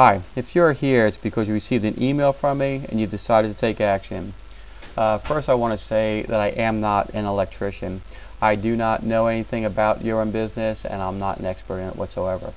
Hi, if you're here, it's because you received an email from me and you've decided to take action. First, I want to say that I am not an electrician. I do not know anything about your own business, and I'm not an expert in it whatsoever.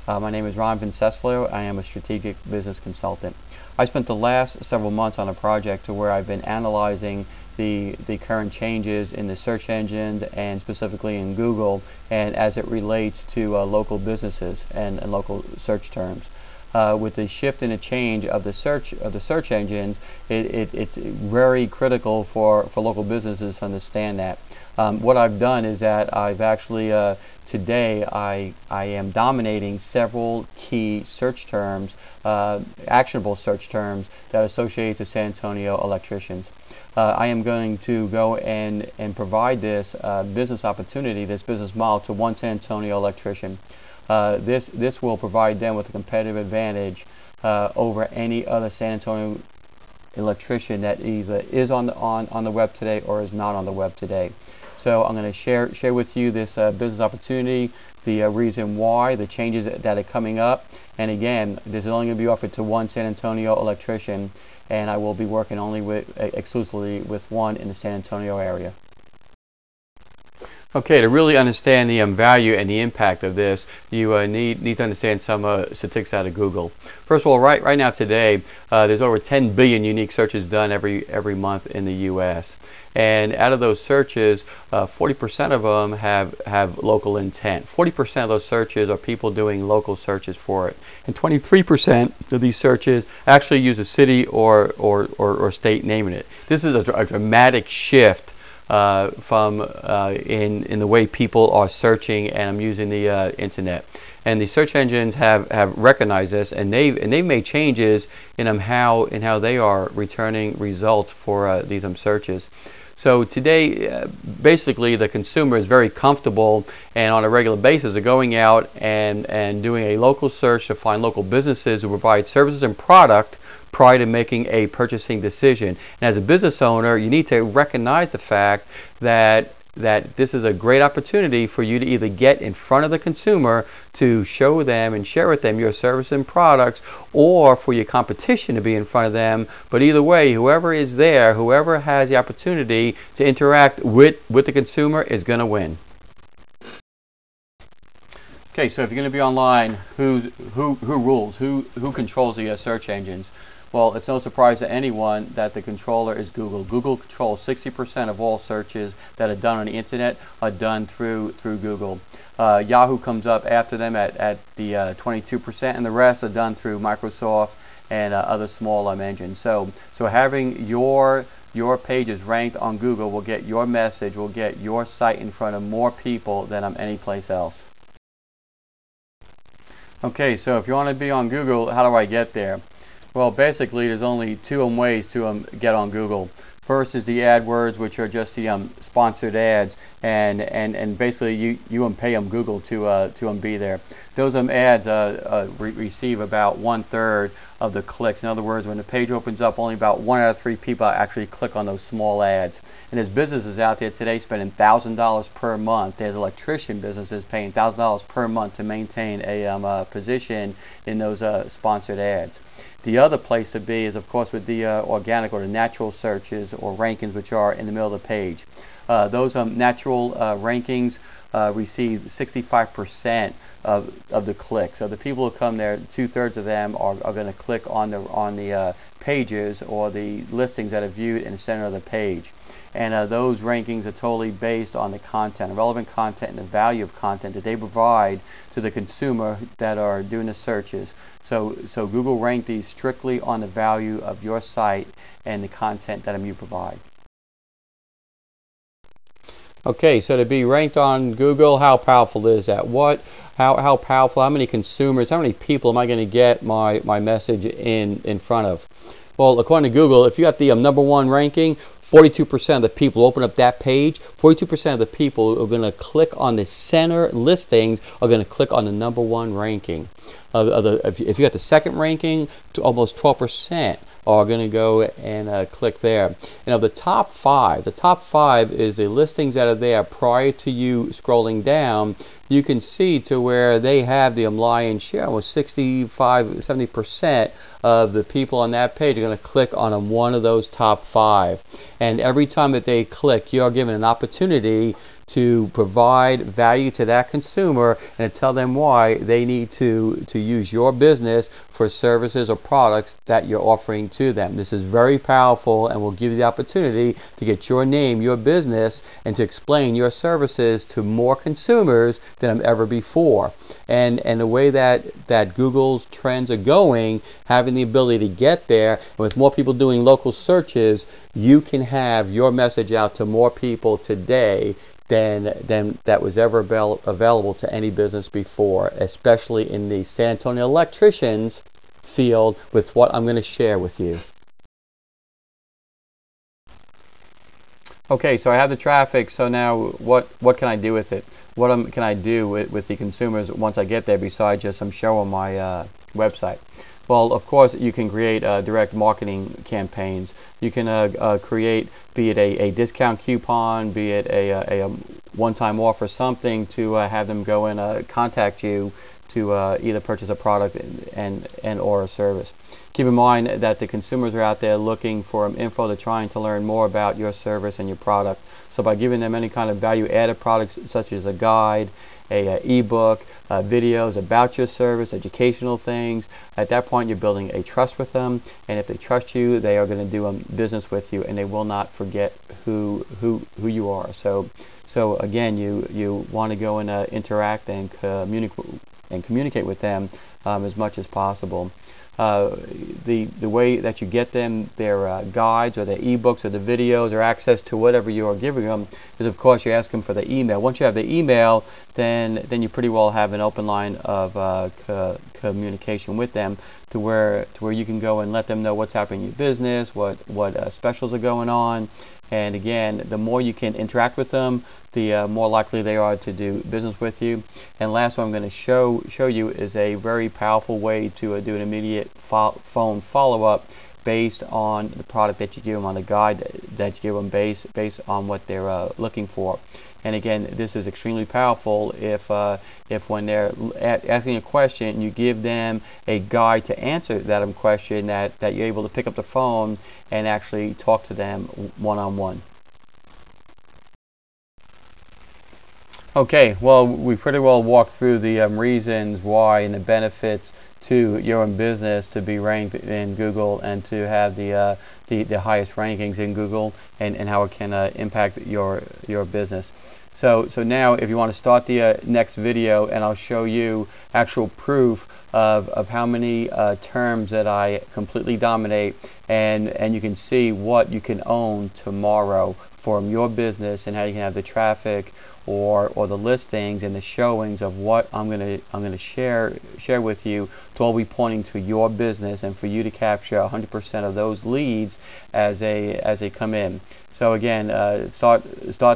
My name is Ron Vinceslo. I am a strategic business consultant. I spent the last several months on a project to where I've been analyzing the current changes in the search engines and specifically in Google, and as it relates to local businesses and local search terms. With the shift and the change of the search engines, it's very critical for local businesses to understand that. What I've done is that I've actually today I am dominating several key search terms, actionable search terms that associate to San Antonio Electricians. I am going to go and provide this business opportunity, this business model to one San Antonio electrician. This will provide them with a competitive advantage over any other San Antonio electrician that either is on the web today or is not on the web today. So I'm going to share with you this business opportunity, the reason why, the changes that are coming up, and again, this is only going to be offered to one San Antonio electrician, and I will be working only exclusively with one in the San Antonio area. Okay, to really understand the value and the impact of this, you need to understand some statistics out of Google. First of all, right now today, there's over 10 billion unique searches done every month in the U.S. And out of those searches, 40% of them have local intent. 40% of those searches are people doing local searches for it, and 23% of these searches actually use a city or state naming it. This is a dramatic shift from in the way people are searching, and I'm using the internet. And the search engines have recognized this, and they've made changes in how they are returning results for these searches. So today, basically, the consumer is very comfortable and on a regular basis of going out and doing a local search to find local businesses who provide services and product prior to making a purchasing decision. And as a business owner, you need to recognize the fact that this is a great opportunity for you to either get in front of the consumer to show them and share with them your service and products, or for your competition to be in front of them. But either way, whoever is there, whoever has the opportunity to interact with the consumer is going to win. Okay, so if you're going to be online, who rules? Who controls the search engines? Well, it's no surprise to anyone that the controller is Google. Google controls 60% of all searches that are done on the internet are done through Google. Yahoo comes up after them at the 22%, and the rest are done through Microsoft and other small engines. So having your pages ranked on Google will get your message, will get your site in front of more people than any place else. Okay, so if you want to be on Google, how do I get there? Well, basically, there's only two ways to get on Google. First is the AdWords, which are just the sponsored ads, and basically you pay Google to be there. Those ads receive about 1/3 of the clicks. In other words, when the page opens up, only about 1 out of 3 people actually click on those small ads. And there's businesses out there today spending $1,000 per month. There's electrician businesses paying $1,000 per month to maintain a position in those sponsored ads. The other place to be is, of course, with the organic or the natural searches or rankings, which are in the middle of the page. Those natural rankings receive 65% of the clicks. So the people who come there, 2/3 of them are going to click on the pages or the listings that are viewed in the center of the page. And those rankings are totally based on the content, relevant content, and the value of content that they provide to the consumer that are doing the searches. So Google ranked these strictly on the value of your site and the content that you provide. Okay, so to be ranked on Google, how powerful is that? How powerful? How many consumers? How many people am I going to get my message in front of? Well, according to Google, if you got the #1 ranking, 42% of the people open up that page. 42% of the people who are going to click on the center listings are going to click on the #1 ranking. if you got the second ranking, to almost 12% are going to go and click there. And of the top 5 is the listings that are there prior to you scrolling down. You can see to where they have the lion's share, almost 65–70% of the people on that page are going to click on one of those top 5. And every time that they click, you're given an opportunity to provide value to that consumer and to tell them why they need to use your business for services or products that you're offering to them. This is very powerful and will give you the opportunity to get your name, your business, and to explain your services to more consumers than ever before. And the way that Google's trends are going, having the ability to get there, and with more people doing local searches, you can have your message out to more people today than that was ever available to any business before, especially in the San Antonio Electricians field with what I'm going to share with you. Okay, so I have the traffic, so now what can I do with it? What can I do with the consumers once I get there besides just some show on my website? Well, of course, you can create direct marketing campaigns. You can create, be it a discount coupon, be it a one-time offer, something to have them go and contact you to either purchase a product and or a service. Keep in mind that the consumers are out there looking for info. They're trying to learn more about your service and your product. So by giving them any kind of value-added products such as a guide, a ebook, videos about your service, educational things, at that point you're building a trust with them, and if they trust you, they are going to do business with you, and they will not forget who you are. So again, you want to go and interact and communicate with them as much as possible. The way that you get them their guides or their ebooks or the videos or access to whatever you are giving them is, of course, you ask them for the email. Once you have the email, then you pretty well have an open line of communication with them to where you can go and let them know what's happening in your business, what specials are going on. And again, the more you can interact with them, the more likely they are to do business with you. And last one I'm going to show you is a very powerful way to do an immediate phone follow-up based on the product that you give them, on the guide that you give them, based on what they're looking for. And again, this is extremely powerful if when they're asking a question, you give them a guide to answer that question, that you're able to pick up the phone and actually talk to them one-on-one. Okay, well, we pretty well walked through the reasons why and the benefits to your own business to be ranked in Google and to have the highest rankings in Google, and how it can impact your business. So now, if you want to start the next video, and I'll show you actual proof of how many terms that I completely dominate, and you can see what you can own tomorrow from your business, and how you can have the traffic or the listings and the showings of what I'm gonna share with you to all be pointing to your business, and for you to capture 100% of those leads as they come in. So again, start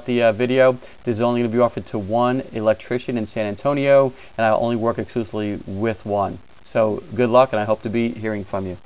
the video. This is only going to be offered to one electrician in San Antonio, and I only work exclusively with one. So good luck, and I hope to be hearing from you.